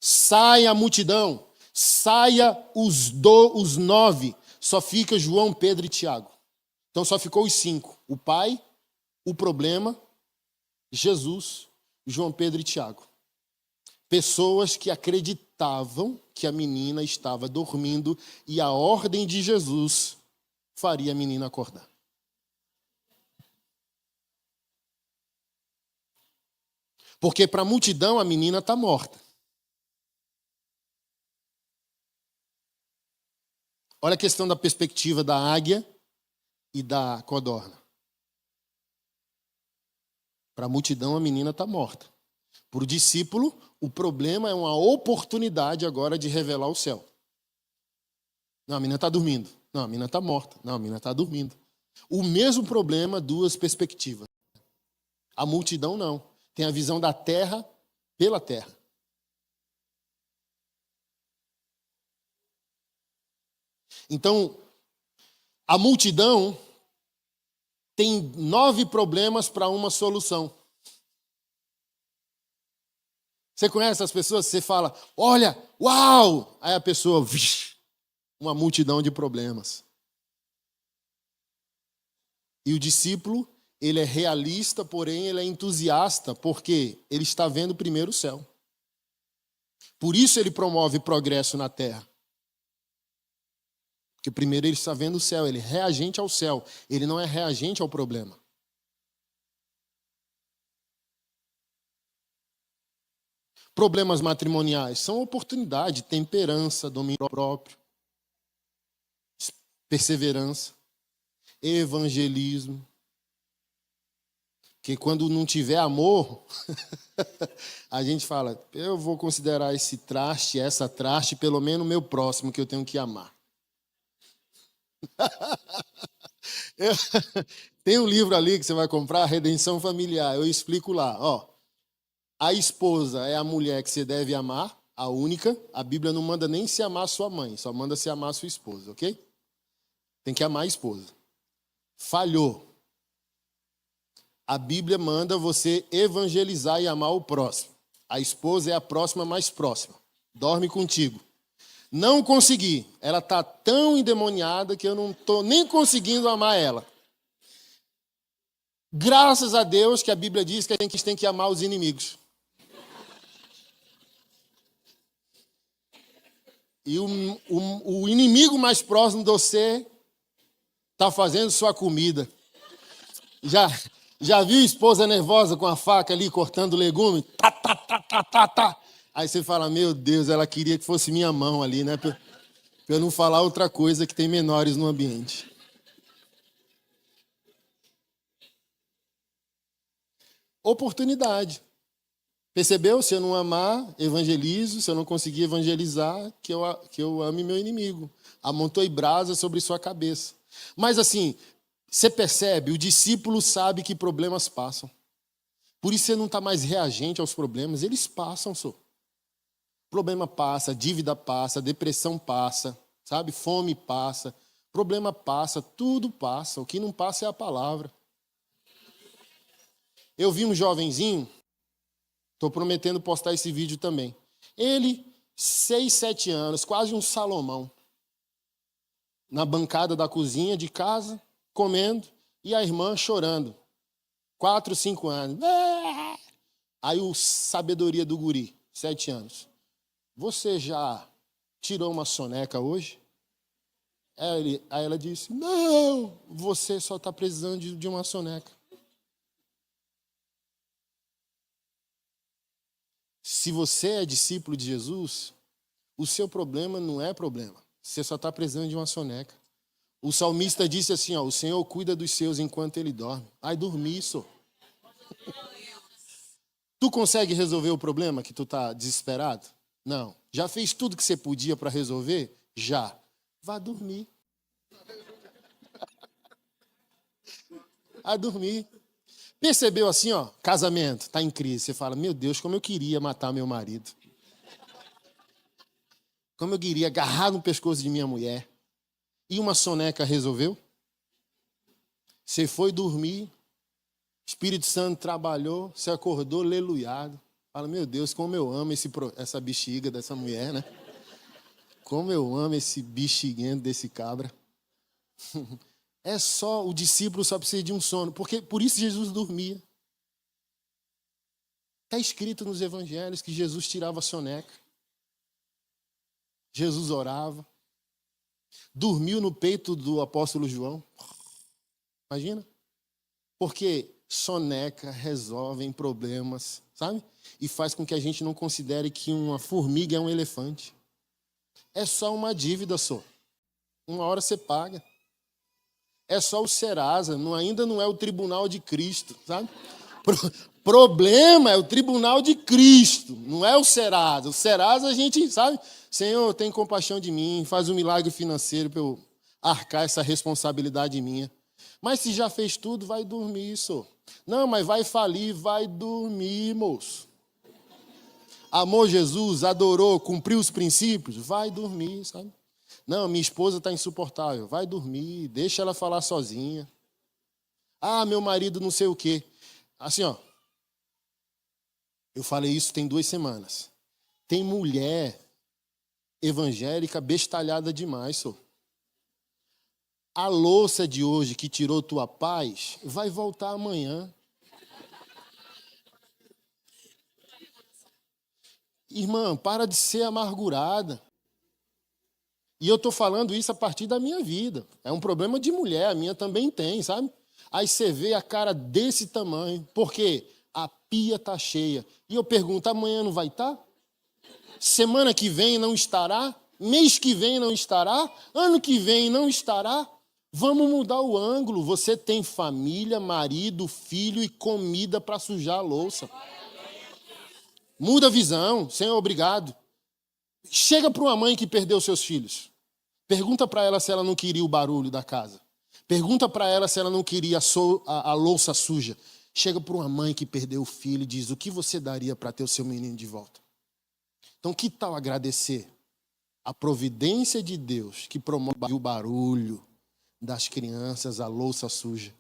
Saia a multidão, saia os 9, só fica João, Pedro e Tiago. Então só ficou os 5, o pai, o problema, Jesus, João, Pedro e Tiago. Pessoas que acreditavam que a menina estava dormindo e a ordem de Jesus faria a menina acordar. Porque para a multidão a menina está morta. Olha a questão da perspectiva da águia e da codorna. Para a multidão a menina está morta. Para o discípulo, o problema é uma oportunidade agora de revelar o céu. Não, a menina está dormindo. Não, a menina está morta. Não, a menina está dormindo. O mesmo problema, duas perspectivas. A multidão não. Tem a visão da terra pela terra. Então, a multidão tem 9 problemas para uma solução. Você conhece as pessoas? Você fala, olha, uau! Aí a pessoa, uma multidão de problemas. E o discípulo, ele é realista, porém ele é entusiasta, porque ele está vendo primeiro o céu. Por isso ele promove progresso na terra. Porque primeiro ele está vendo o céu, ele é reagente ao céu, ele não é reagente ao problema. Problemas matrimoniais são oportunidade, temperança, domínio próprio, perseverança, evangelismo. Porque quando não tiver amor, a gente fala, eu vou considerar esse traste, essa traste, pelo menos meu próximo que eu tenho que amar. Tem um livro ali que você vai comprar, Redenção Familiar, eu explico lá, ó. A esposa é a mulher que você deve amar, a única. A Bíblia não manda nem se amar sua mãe, só manda se amar sua esposa, ok? Tem que amar a esposa. Falhou. A Bíblia manda você evangelizar e amar o próximo. A esposa é a próxima mais próxima. Dorme contigo. Não consegui. Ela está tão endemoniada que eu não estou nem conseguindo amar ela. Graças a Deus que a Bíblia diz que a gente tem que amar os inimigos. E o inimigo mais próximo de você está fazendo sua comida. Já viu esposa nervosa com a faca ali cortando legume? Tá, tá, tá, tá, tá, tá. Aí você fala, meu Deus, ela queria que fosse minha mão ali, né? Para eu não falar outra coisa que tem menores no ambiente. Oportunidade. Percebeu? Se eu não amar, evangelizo. Se eu não conseguir evangelizar, que eu ame meu inimigo. Amontoe brasa sobre sua cabeça. Mas assim, você percebe? O discípulo sabe que problemas passam. Por isso você não está mais reagente aos problemas. Eles passam, só. Problema passa, dívida passa, depressão passa, sabe? Fome passa, problema passa, tudo passa. O que não passa é a palavra. Eu vi um jovenzinho, estou prometendo postar esse vídeo também. Ele, 6, 7 anos, quase um Salomão, na bancada da cozinha de casa, comendo, e a irmã chorando. 4, 5 anos. Aí o sabedoria do guri, 7 anos. Você já tirou uma soneca hoje? Aí ela disse, não, você só está precisando de uma soneca. Se você é discípulo de Jesus, o seu problema não é problema. Você só está precisando de uma soneca. O salmista disse assim, ó, o Senhor cuida dos seus enquanto ele dorme. Ai, dormir isso. Tu consegue resolver o problema que tu está desesperado? Não. Já fez tudo que você podia para resolver? Já. Vá dormir. Vá dormir. Percebeu assim, ó, casamento, tá em crise. Você fala, meu Deus, como eu queria matar meu marido. Como eu queria agarrar no pescoço de minha mulher. E uma soneca resolveu? Você foi dormir, Espírito Santo trabalhou, você acordou aleluiado. Fala, meu Deus, como eu amo essa bexiga dessa mulher, né? Como eu amo esse bexiguento desse cabra. É só, o discípulo só precisa de um sono. Porque, por isso Jesus dormia. Está escrito nos evangelhos que Jesus tirava a soneca. Jesus orava. Dormiu no peito do apóstolo João. Imagina. Porque soneca resolve problemas, sabe? E faz com que a gente não considere que uma formiga é um elefante. É só uma dívida só. Uma hora você paga. É só o Serasa, ainda não é o tribunal de Cristo, sabe? Problema é o tribunal de Cristo, não é o Serasa. O Serasa a gente, sabe? Senhor, tem compaixão de mim, faz um milagre financeiro para eu arcar essa responsabilidade minha. Mas se já fez tudo, vai dormir, só. Não, mas vai falir, vai dormir, moço. Amou Jesus, adorou, cumpriu os princípios, vai dormir, sabe? Não, minha esposa está insuportável, vai dormir, deixa ela falar sozinha. Ah, meu marido não sei o quê. Assim, ó, eu falei isso tem 2 semanas. Tem mulher evangélica bestalhada demais, só. A louça de hoje que tirou tua paz vai voltar amanhã. Irmã, para de ser amargurada. E eu estou falando isso a partir da minha vida. É um problema de mulher, a minha também tem, sabe? Aí você vê a cara desse tamanho, porque a pia está cheia. E eu pergunto, amanhã não vai estar? Semana que vem não estará? Mês que vem não estará? Ano que vem não estará? Vamos mudar o ângulo. Você tem família, marido, filho e comida para sujar a louça. Muda a visão. Senhor, obrigado. Chega para uma mãe que perdeu seus filhos. Pergunta para ela se ela não queria o barulho da casa. Pergunta para ela se ela não queria a louça suja. Chega para uma mãe que perdeu o filho e diz, o que você daria para ter o seu menino de volta? Então, que tal agradecer a providência de Deus que promove o barulho das crianças, a louça suja?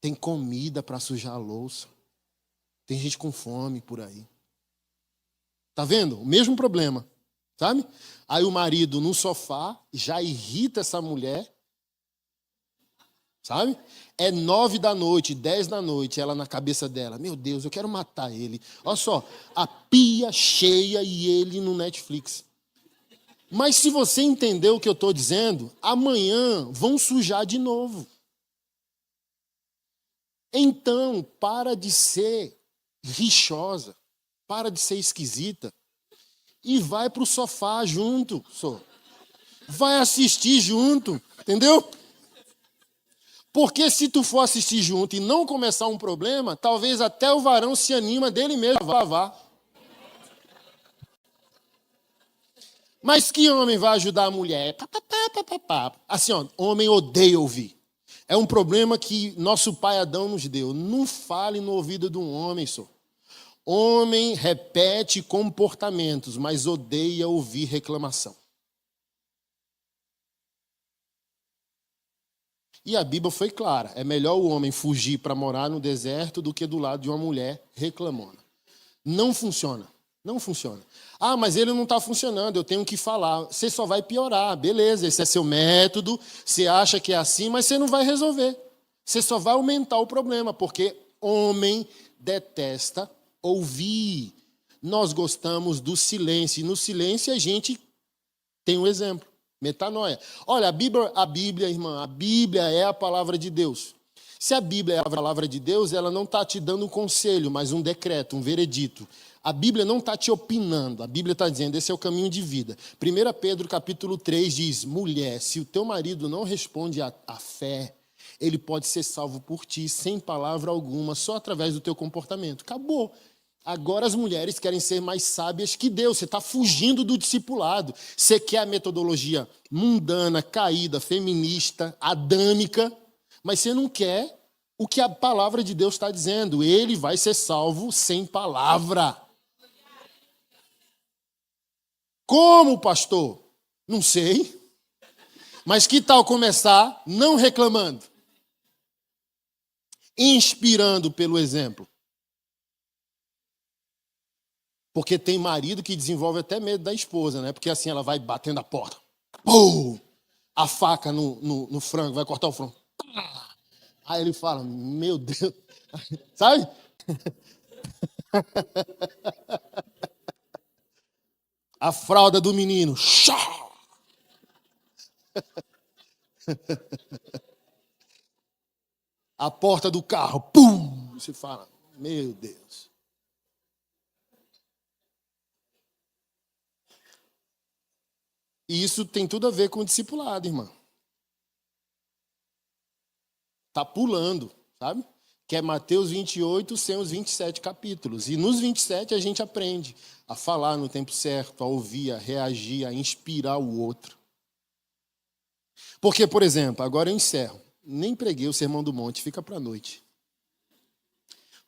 Tem comida para sujar a louça. Tem gente com fome por aí. Tá vendo? O mesmo problema, sabe? Aí o marido no sofá já irrita essa mulher, sabe? É 9 da noite, 10 da noite, ela na cabeça dela, meu Deus, eu quero matar ele. Olha só, a pia cheia e ele no Netflix. Mas se você entendeu o que eu estou dizendo, amanhã vão sujar de novo. Então, para de ser rixosa. Para de ser esquisita e vai para o sofá junto. Vai assistir junto, entendeu? Porque se tu for assistir junto e não começar um problema, talvez até o varão se anima dele mesmo a lavar. Mas que homem vai ajudar a mulher? Assim, ó, homem odeia ouvir. É um problema que nosso pai Adão nos deu. Não fale no ouvido de um homem, só. Homem repete comportamentos, mas odeia ouvir reclamação. E a Bíblia foi clara. É melhor o homem fugir para morar no deserto do que do lado de uma mulher reclamona. Não funciona. Não funciona. Ah, mas ele não está funcionando, eu tenho que falar. Você só vai piorar. Beleza, esse é seu método. Você acha que é assim, mas você não vai resolver. Você só vai aumentar o problema, porque homem detesta ouvir. Nós gostamos do silêncio. E no silêncio a gente tem um exemplo. Metanoia. Olha, a Bíblia, irmã, a Bíblia é a palavra de Deus. Se a Bíblia é a palavra de Deus, ela não está te dando um conselho, mas um decreto, um veredito. A Bíblia não está te opinando. A Bíblia está dizendo, esse é o caminho de vida. 1 Pedro capítulo 3 diz, mulher, se o teu marido não responde à fé, ele pode ser salvo por ti, sem palavra alguma, só através do teu comportamento. Acabou. Agora as mulheres querem ser mais sábias que Deus. Você está fugindo do discipulado. Você quer a metodologia mundana, caída, feminista, adâmica, mas você não quer o que a palavra de Deus está dizendo. Ele vai ser salvo sem palavra. Como, pastor? Não sei. Mas que tal começar não reclamando? Inspirando pelo exemplo. Porque tem marido que desenvolve até medo da esposa, né? Porque assim ela vai batendo a porta. Pum! A faca no frango, vai cortar o frango. Aí ele fala, meu Deus. Sabe? A fralda do menino. A porta do carro. Pum! Você fala, meu Deus. E isso tem tudo a ver com o discipulado, irmã. Tá pulando, sabe? Que é Mateus 28 sem os 27 capítulos. E nos 27 a gente aprende a falar no tempo certo, a ouvir, a reagir, a inspirar o outro. Porque, por exemplo, agora eu encerro. Nem preguei o Sermão do Monte, fica para a noite.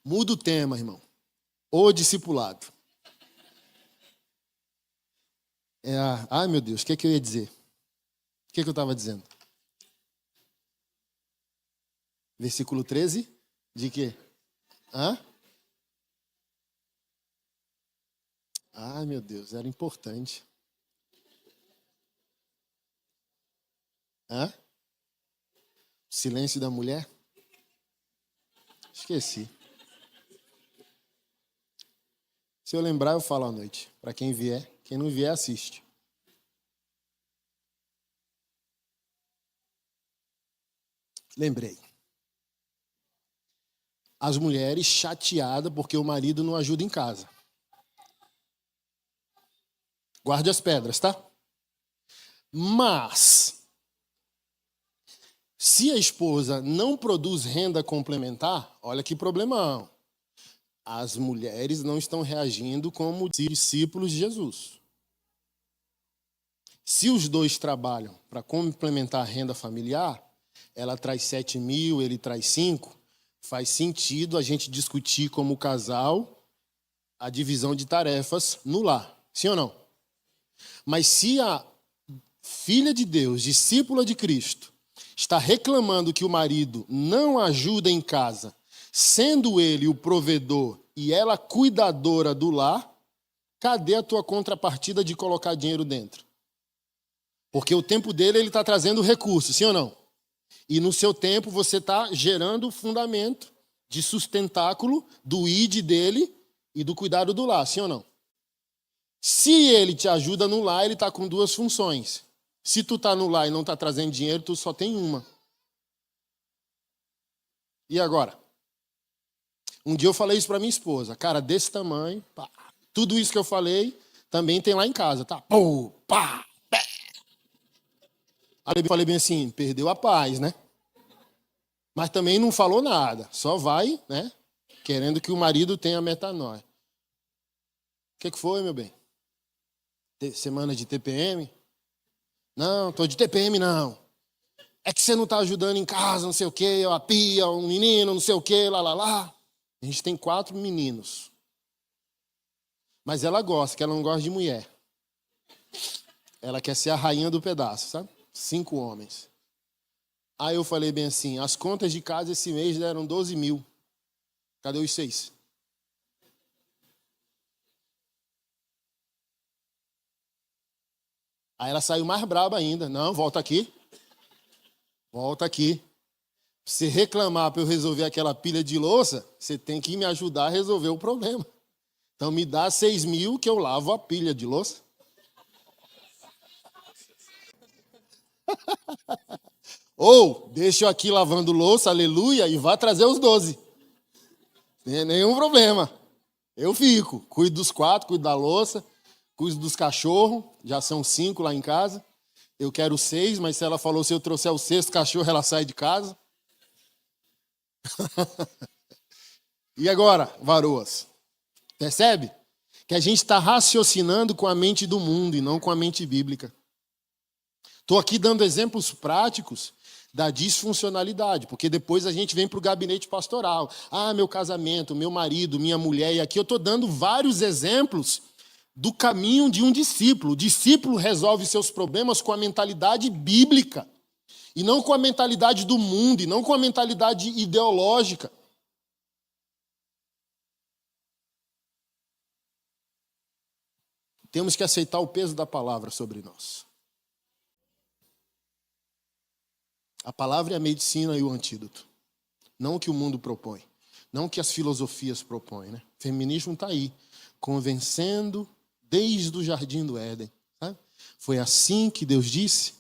Muda o tema, irmão. O discipulado. Ai, meu Deus, o que eu ia dizer? O que eu estava dizendo? Versículo 13, de quê? Ai, meu Deus, era importante. Silêncio da mulher? Esqueci. Se eu lembrar, eu falo à noite. Para quem vier. Quem não vier, assiste. Lembrei. As mulheres chateadas porque o marido não ajuda em casa. Guarde as pedras, tá? Mas, se a esposa não produz renda complementar, olha que problemão. As mulheres não estão reagindo como discípulos de Jesus. Se os dois trabalham para complementar a renda familiar, ela traz 7 mil, ele traz 5, faz sentido a gente discutir como casal a divisão de tarefas no lar. Sim ou não? Mas se a filha de Deus, discípula de Cristo, está reclamando que o marido não ajuda em casa, sendo ele o provedor e ela cuidadora do lar, cadê a tua contrapartida de colocar dinheiro dentro? Porque o tempo dele ele está trazendo recurso, sim ou não? E no seu tempo você está gerando o fundamento de sustentáculo do id dele e do cuidado do lar, sim ou não? Se ele te ajuda no lar, ele está com 2 funções. Se tu está no lar e não está trazendo dinheiro, tu só tem uma. E agora? Um dia eu falei isso para minha esposa. Cara, desse tamanho, pá. Tudo isso que eu falei, também tem lá em casa, tá? Pô, pá, pé. Aí eu falei bem assim, perdeu a paz, né? Mas também não falou nada. Só vai, né? Querendo que o marido tenha metanoia. O que foi, meu bem? Semana de TPM? Não, tô de TPM não. É que você não tá ajudando em casa, não sei o quê, a pia, um menino, não sei o quê, lá. A gente tem 4 meninos. Mas ela gosta, que ela não gosta de mulher. Ela quer ser a rainha do pedaço, sabe? 5 homens. Aí eu falei bem assim, as contas de casa esse mês deram 12 mil. Cadê os 6? Aí ela saiu mais braba ainda. Não, volta aqui. Volta aqui. Se reclamar para eu resolver aquela pilha de louça, você tem que me ajudar a resolver o problema. Então me dá 6 mil que eu lavo a pilha de louça. Ou deixa eu aqui lavando louça, aleluia, e vá trazer os 12. Não tem nenhum problema. Eu fico. Cuido dos 4, cuido da louça, cuido dos cachorros. Já são 5 lá em casa. Eu quero 6, mas se ela falou, se eu trouxer o 6º cachorro, ela sai de casa. E agora, varoas? Percebe? Que a gente está raciocinando com a mente do mundo e não com a mente bíblica. Estou aqui dando exemplos práticos da disfuncionalidade, porque depois a gente vem para o gabinete pastoral. Ah, meu casamento, meu marido, minha mulher, e aqui eu estou dando vários exemplos do caminho de um discípulo. O discípulo resolve seus problemas com a mentalidade bíblica, e não com a mentalidade do mundo, e não com a mentalidade ideológica. Temos que aceitar o peso da palavra sobre nós. A palavra é a medicina e o antídoto. Não o que o mundo propõe. Não o que as filosofias propõem. Né? O feminismo está aí, convencendo desde o jardim do Éden. Sabe? Foi assim que Deus disse,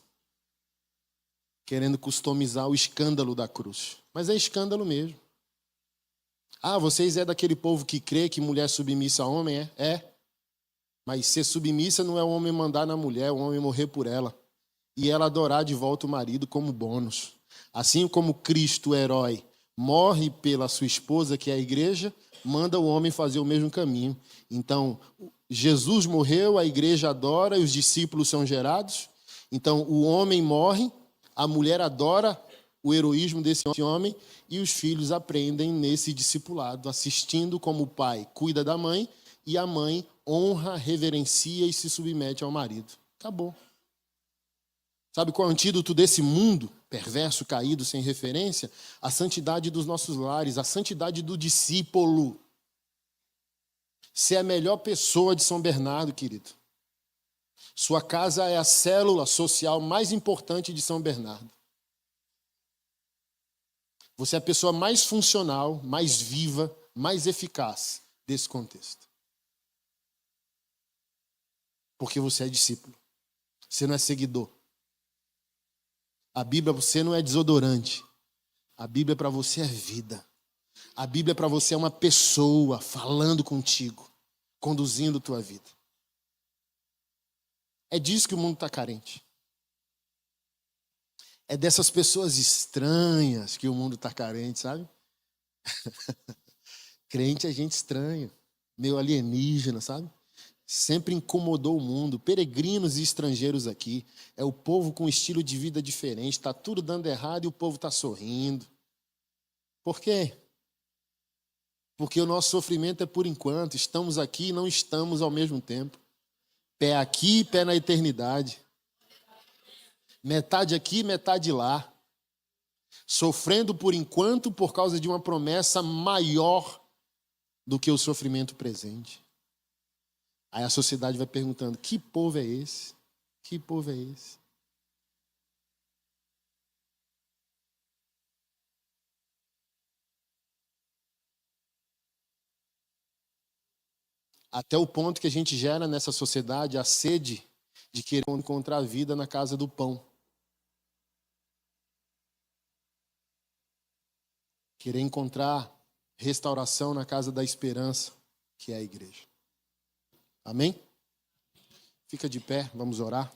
querendo customizar o escândalo da cruz. Mas é escândalo mesmo. Ah, vocês é daquele povo que crê que mulher submissa a homem? É. Mas ser submissa não é o homem mandar na mulher, é o homem morrer por ela. E ela adorar de volta o marido como bônus. Assim como Cristo, o herói, morre pela sua esposa, que é a igreja, manda o homem fazer o mesmo caminho. Então, Jesus morreu, a igreja adora e os discípulos são gerados. Então, o homem morre, a mulher adora o heroísmo desse homem e os filhos aprendem nesse discipulado, assistindo como o pai cuida da mãe e a mãe honra, reverencia e se submete ao marido. Acabou. Sabe qual é o antídoto desse mundo perverso, caído, sem referência? A santidade dos nossos lares, a santidade do discípulo. Ser a melhor pessoa de São Bernardo, querido. Sua casa é a célula social mais importante de São Bernardo. Você é a pessoa mais funcional, mais viva, mais eficaz desse contexto. Porque você é discípulo. Você não é seguidor. A Bíblia, você não é desodorante. A Bíblia para você é vida. A Bíblia para você é uma pessoa falando contigo, conduzindo tua vida. É disso que o mundo está carente. É dessas pessoas estranhas que o mundo está carente, sabe? Crente é gente estranha, meio alienígena, sabe? Sempre incomodou o mundo. Peregrinos e estrangeiros aqui. É o povo com estilo de vida diferente. Está tudo dando errado e o povo está sorrindo. Por quê? Porque o nosso sofrimento é por enquanto. Estamos aqui e não estamos ao mesmo tempo. Pé aqui, pé na eternidade. Metade aqui, metade lá. Sofrendo por enquanto por causa de uma promessa maior do que o sofrimento presente. Aí a sociedade vai perguntando, que povo é esse? Que povo é esse? Até o ponto que a gente gera nessa sociedade a sede de querer encontrar a vida na casa do pão. Querer encontrar restauração na casa da esperança, que é a igreja. Amém? Fica de pé, vamos orar.